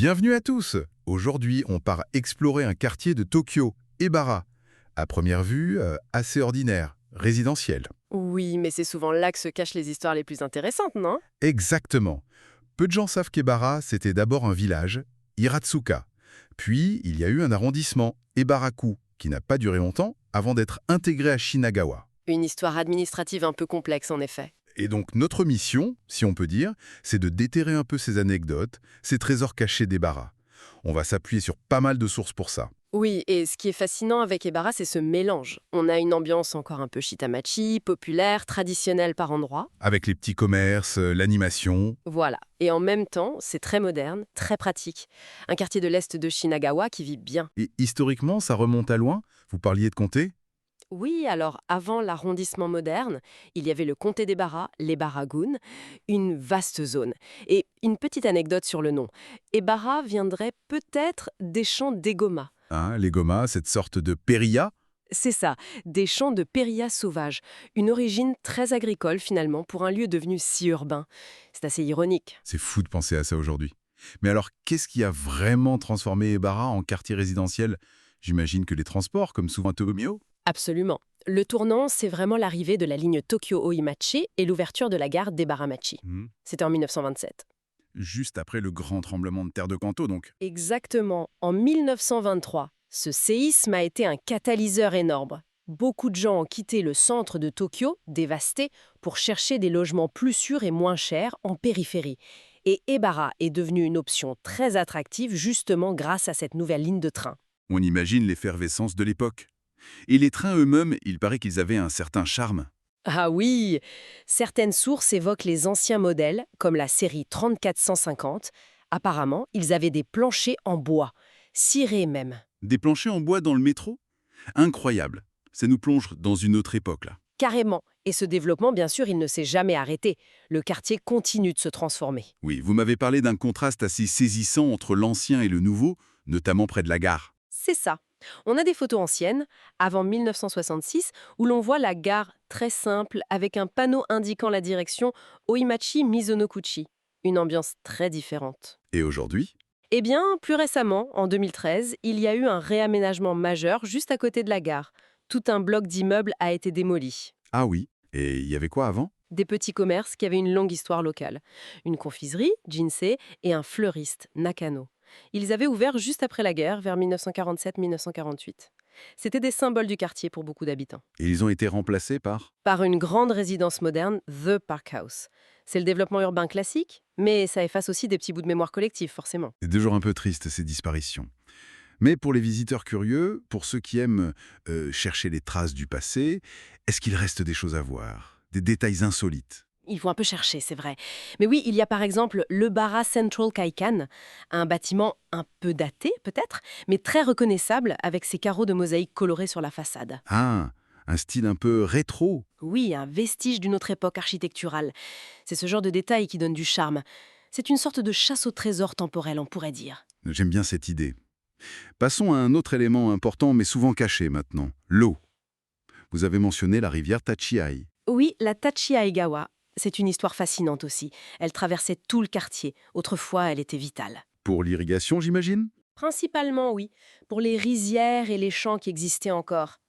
Bienvenue à tous. Aujourd'hui, on part explorer un quartier de Tokyo, Ebara. À première vue, assez ordinaire, résidentiel. Oui, mais c'est souvent là que se cachent les histoires les plus intéressantes, non? Exactement. Peu de gens savent qu'Ebara, c'était d'abord un village, Hiratsuka. Puis, il y a eu un arrondissement, Ebaraku, qui n'a pas duré longtemps avant d'être intégré à Shinagawa. Une histoire administrative un peu complexe, en effet. Et donc, notre mission, si on peut dire, c'est de déterrer un peu ces anecdotes, ces trésors cachés d'Ebara. On va s'appuyer sur pas mal de sources pour ça. Oui, et ce qui est fascinant avec Ebara, c'est ce mélange. On a une ambiance encore un peu shitamachi, populaire, traditionnelle par endroits. Avec les petits commerces, l'animation. Voilà. Et en même temps, c'est très moderne, très pratique. Un quartier de l'Est de Shinagawa qui vit bien. Et historiquement, ça remonte à loin. Vous parliez de comté. Oui, alors avant l'arrondissement moderne, il y avait le comté d'Ebara, l'Ebara-gun, une vaste zone. Et une petite anecdote sur le nom. Ebara viendrait peut-être des champs d'Egoma. Hein, les gomas, cette sorte de périlla. C'est ça, des champs de périlla sauvages. Une origine très agricole finalement pour un lieu devenu si urbain. C'est assez ironique. C'est fou de penser à ça aujourd'hui. Mais alors, qu'est-ce qui a vraiment transformé Ebara en quartier résidentiel? J'imagine que les transports, comme souvent à Togomio. Absolument. Le tournant, c'est vraiment l'arrivée de la ligne Tokyo-Oimachi et l'ouverture de la gare d'Ebaramachi. C'était en 1927. Juste après le grand tremblement de terre de Kanto, donc. Exactement, en 1923, ce séisme a été un catalyseur énorme. Beaucoup de gens ont quitté le centre de Tokyo, dévasté, pour chercher des logements plus sûrs et moins chers en périphérie. Et Ebara est devenue une option très attractive justement grâce à cette nouvelle ligne de train. On imagine l'effervescence de l'époque. Et les trains eux-mêmes, il paraît qu'ils avaient un certain charme. Ah oui! Certaines sources évoquent les anciens modèles, comme la série 3450. Apparemment, ils avaient des planchers en bois, cirés même. Des planchers en bois dans le métro? Incroyable. Ça nous plonge dans une autre époque, là. Carrément. Et ce développement, bien sûr, il ne s'est jamais arrêté. Le quartier continue de se transformer. Oui, vous m'avez parlé d'un contraste assez saisissant entre l'ancien et le nouveau, notamment près de la gare. C'est ça. On a des photos anciennes, avant 1966, où l'on voit la gare très simple, avec un panneau indiquant la direction Oimachi Mizonokuchi. Une ambiance très différente. Et aujourd'hui? Eh bien, plus récemment, en 2013, il y a eu un réaménagement majeur juste à côté de la gare. Tout un bloc d'immeubles a été démoli. Ah oui. Et il y avait quoi avant? Des petits commerces qui avaient une longue histoire locale. Une confiserie, Jinsei, et un fleuriste, Nakano. Ils avaient ouvert juste après la guerre, vers 1947-1948. C'était des symboles du quartier pour beaucoup d'habitants. Et ils ont été remplacés par? Par une grande résidence moderne, The Park House. C'est le développement urbain classique, mais ça efface aussi des petits bouts de mémoire collective, forcément. C'est toujours un peu triste, ces disparitions. Mais pour les visiteurs curieux, pour ceux qui aiment chercher les traces du passé, est-ce qu'il reste des choses à voir? Des détails insolites? Il faut un peu chercher, c'est vrai. Mais oui, il y a par exemple le Bara Central Kaikan, un bâtiment un peu daté peut-être, mais très reconnaissable avec ses carreaux de mosaïque colorés sur la façade. Ah, un style un peu rétro. Oui, un vestige d'une autre époque architecturale. C'est ce genre de détail qui donne du charme. C'est une sorte de chasse au trésor temporel, on pourrait dire. J'aime bien cette idée. Passons à un autre élément important mais souvent caché maintenant, l'eau. Vous avez mentionné la rivière Tachiai. Oui, la Tachiaigawa. C'est une histoire fascinante aussi. Elle traversait tout le quartier. Autrefois, elle était vitale. Pour l'irrigation, j'imagine? Principalement, oui, pour les rizières et les champs qui existaient encore.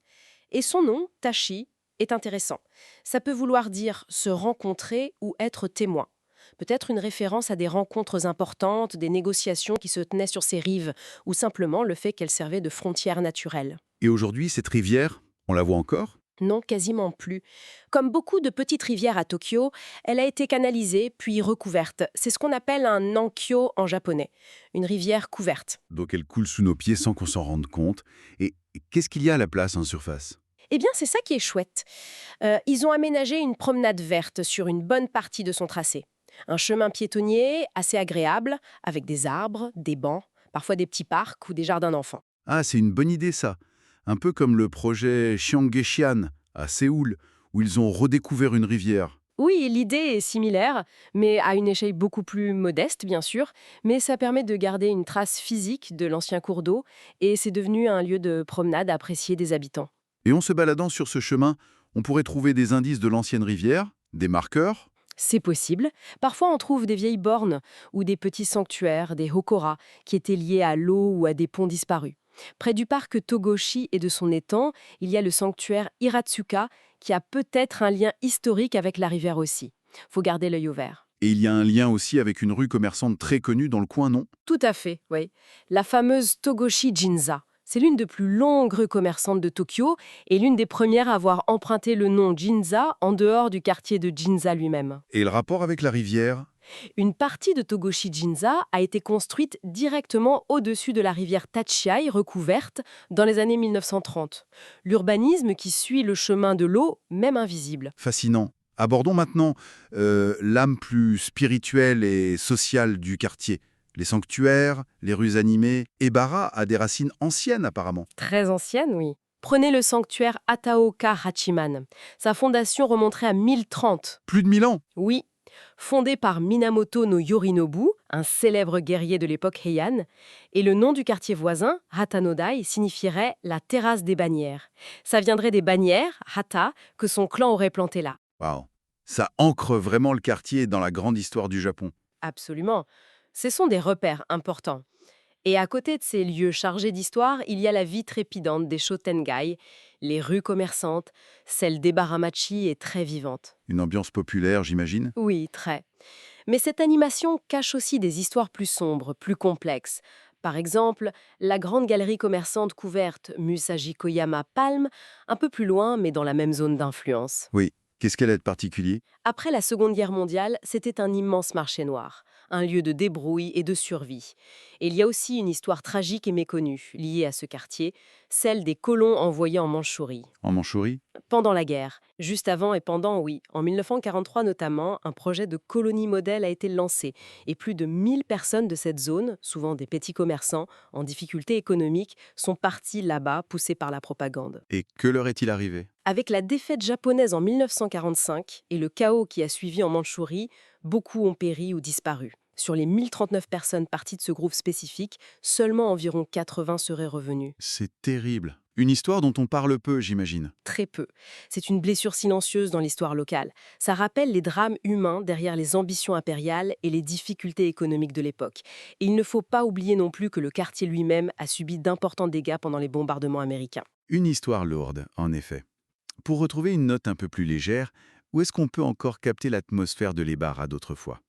Et son nom, Tachi, est intéressant. Ça peut vouloir dire se rencontrer ou être témoin. Peut-être une référence à des rencontres importantes, des négociations qui se tenaient sur ces rives, ou simplement le fait qu'elle servait de frontière naturelle. Et aujourd'hui, cette rivière, on la voit encore? Non, quasiment plus. Comme beaucoup de petites rivières à Tokyo, elle a été canalisée puis recouverte. C'est ce qu'on appelle un nankyo en japonais, une rivière couverte. Donc elle coule sous nos pieds sans qu'on s'en rende compte. Et qu'est-ce qu'il y a à la place en surface? Eh bien, c'est ça qui est chouette. Ils ont aménagé une promenade verte sur une bonne partie de son tracé. Un chemin piétonnier assez agréable, avec des arbres, des bancs, parfois des petits parcs ou des jardins d'enfants. Ah, c'est une bonne idée ça. Un peu comme le projet Cheonggyecheon à Séoul, où ils ont redécouvert une rivière. Oui, l'idée est similaire, mais à une échelle beaucoup plus modeste, bien sûr. Mais ça permet de garder une trace physique de l'ancien cours d'eau, et c'est devenu un lieu de promenade apprécié des habitants. Et en se baladant sur ce chemin, on pourrait trouver des indices de l'ancienne rivière, des marqueurs. C'est possible. Parfois, on trouve des vieilles bornes ou des petits sanctuaires, des hokora, qui étaient liés à l'eau ou à des ponts disparus. Près du parc Togoshi et de son étang, il y a le sanctuaire Hiratsuka, qui a peut-être un lien historique avec la rivière aussi. Faut garder l'œil ouvert. Et il y a un lien aussi avec une rue commerçante très connue dans le coin, non? Tout à fait, oui. La fameuse Togoshi Jinza. C'est l'une des plus longues rues commerçantes de Tokyo et l'une des premières à avoir emprunté le nom Ginza en dehors du quartier de Ginza lui-même. Et le rapport avec la rivière? Une partie de Togoshi Jinza a été construite directement au-dessus de la rivière Tachiai, recouverte, dans les années 1930. L'urbanisme qui suit le chemin de l'eau, même invisible. Fascinant. Abordons maintenant l'âme plus spirituelle et sociale du quartier. Les sanctuaires, les rues animées. Ebara a des racines anciennes apparemment. Très ancienne, oui. Prenez le sanctuaire Ataoka Hachiman. Sa fondation remonterait à 1030. Plus de 1000 ans. Oui, fondé par Minamoto no Yorinobu, un célèbre guerrier de l'époque Heian, et le nom du quartier voisin, Hatanodai, signifierait la terrasse des bannières. Ça viendrait des bannières, Hata, que son clan aurait plantées là. Waouh. Ça ancre vraiment le quartier dans la grande histoire du Japon. Absolument. Ce sont des repères importants. Et à côté de ces lieux chargés d'histoire, il y a la vie trépidante des Shotengai, les rues commerçantes, celle d'Ebaramachi est très vivante. Une ambiance populaire, j'imagine. Oui, très. Mais cette animation cache aussi des histoires plus sombres, plus complexes. Par exemple, la grande galerie commerçante couverte Musashi Koyama Palm, un peu plus loin, mais dans la même zone d'influence. Oui. Qu'est-ce qu'elle a de particulier? Après la Seconde Guerre mondiale, c'était un immense marché noir, un lieu de débrouille et de survie. Et il y a aussi une histoire tragique et méconnue liée à ce quartier, celle des colons envoyés en Mandchourie. En Mandchourie? Pendant la guerre, juste avant et pendant, oui. En 1943 notamment, un projet de colonie modèle a été lancé et plus de 1000 personnes de cette zone, souvent des petits commerçants en difficulté économique, sont parties là-bas, poussées par la propagande. Et que leur est-il arrivé? Avec la défaite japonaise en 1945 et le chaos qui a suivi en Mandchourie, beaucoup ont péri ou disparu. Sur les 1039 personnes parties de ce groupe spécifique, seulement environ 80 seraient revenus. C'est terrible. Une histoire dont on parle peu, j'imagine. Très peu. C'est une blessure silencieuse dans l'histoire locale. Ça rappelle les drames humains derrière les ambitions impériales et les difficultés économiques de l'époque. Et il ne faut pas oublier non plus que le quartier lui-même a subi d'importants dégâts pendant les bombardements américains. Une histoire lourde, en effet. Pour retrouver une note un peu plus légère, où est-ce qu'on peut encore capter l'atmosphère de l'Ebara d'autrefois?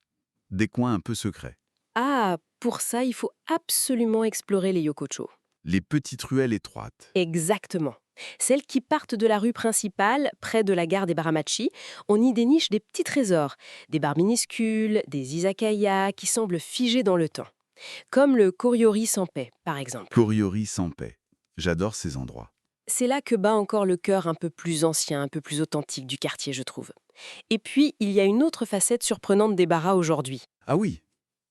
Des coins un peu secrets. Ah, pour ça, il faut absolument explorer les yokocho. Les petites ruelles étroites. Exactement. Celles qui partent de la rue principale, près de la gare des Baramachi, on y déniche des petits trésors, des bars minuscules, des izakaya qui semblent figés dans le temps. Comme le Koriori sans paix, par exemple. Koriori sans paix. J'adore ces endroits. C'est là que bat encore le cœur un peu plus ancien, un peu plus authentique du quartier, je trouve. Et puis, il y a une autre facette surprenante des Baras aujourd'hui. Ah oui.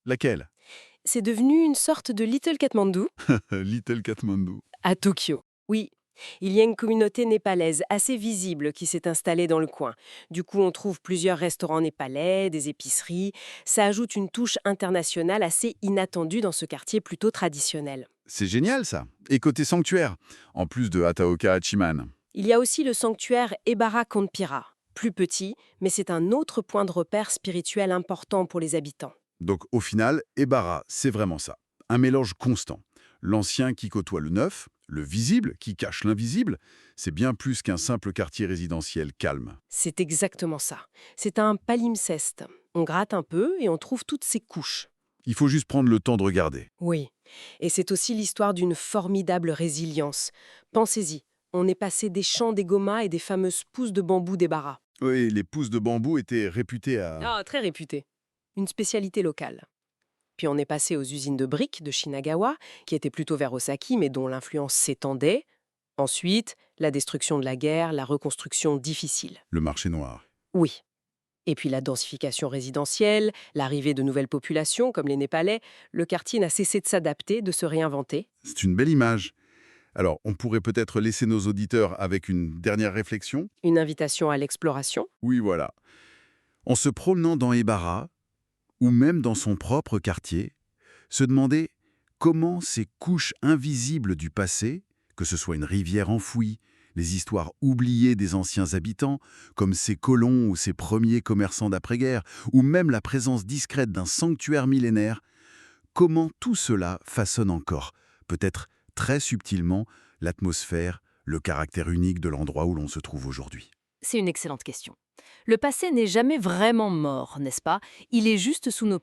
Laquelle? C'est devenu une sorte de Little Kathmandu Little Kathmandu. à Tokyo. Oui, il y a une communauté népalaise assez visible qui s'est installée dans le coin. Du coup, on trouve plusieurs restaurants népalais, des épiceries. Ça ajoute une touche internationale assez inattendue dans ce quartier plutôt traditionnel. C'est génial ça. Et côté sanctuaire, en plus de Hataoka Hachiman. Il y a aussi le sanctuaire Ebara Kondpira, plus petit, mais c'est un autre point de repère spirituel important pour les habitants. Donc au final, Ebara, c'est vraiment ça. Un mélange constant. L'ancien qui côtoie le neuf, le visible qui cache l'invisible, c'est bien plus qu'un simple quartier résidentiel calme. C'est exactement ça. C'est un palimpseste. On gratte un peu et on trouve toutes ces couches. Il faut juste prendre le temps de regarder. Oui. Et c'est aussi l'histoire d'une formidable résilience. Pensez-y, on est passé des champs des gomas et des fameuses pousses de bambou des Baras. Oui, les pousses de bambou étaient réputées à... Ah, très réputé. Une spécialité locale. Puis on est passé aux usines de briques de Shinagawa, qui étaient plutôt vers Osaki, mais dont l'influence s'étendait. Ensuite, la destruction de la guerre, la reconstruction difficile. Le marché noir. Oui. Et puis la densification résidentielle, l'arrivée de nouvelles populations, comme les Népalais, le quartier n'a cessé de s'adapter, de se réinventer. C'est une belle image. Alors, on pourrait peut-être laisser nos auditeurs avec une dernière réflexion. Une invitation à l'exploration. Oui, voilà. En se promenant dans Ebara, ou même dans son propre quartier, se demander comment ces couches invisibles du passé, que ce soit une rivière enfouie, les histoires oubliées des anciens habitants, comme ces colons ou ces premiers commerçants d'après-guerre, ou même la présence discrète d'un sanctuaire millénaire, comment tout cela façonne encore, peut-être très subtilement, l'atmosphère, le caractère unique de l'endroit où l'on se trouve aujourd'hui. C'est une excellente question. Le passé n'est jamais vraiment mort, n'est-ce pas? Il est juste sous nos